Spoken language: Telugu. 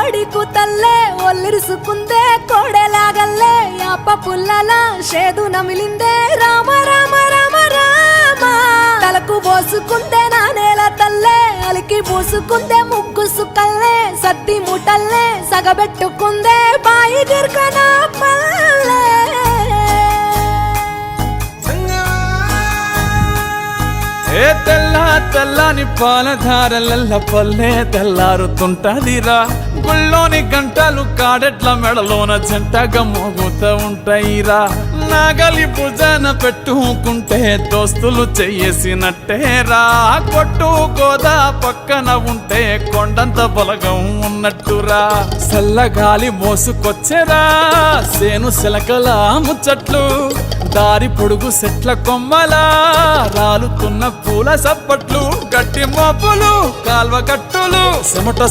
కోడి కూతల్లే ఒల్లిరుసుకుందే కోడెలాగల్లే యాప పుల్లల షేదు నమిలిందే రామ రామ రామ రామ తలకు పోసుకుందే నా నేల తల్లే అలికి పూసుకుందే ముగ్గు సుక్కల్లే సద్ది ముటల్లే సగబెట్టుకుందే బాయి గిర్కన పల్లె ఏ తెల్ల తెల్లని పాలధారలల్ల పల్లె తెల్లారుతుంటదిరా గుళ్ళోని గంటలు కాడెట్ల మెడలోన జంటగా మోగుతూ ఉంటాయిరా నాగలి భుజాన పెట్టుకుంటే దోస్తులు చెయ్యేసినట్టేరా కొట్టు గోదా పక్కన ఉంటే కొండంత బలగం ఉన్నట్టురా చల్లగాలి మోసుకొచ్చెరా సేను శిలకల ముచ్చట్లు దారి పొడుగు సెట్ల కొమ్మలా రాలుతున్న పూల సప్పట్లు గట్టి మోపులు కాల్వ కట్టులు చెమట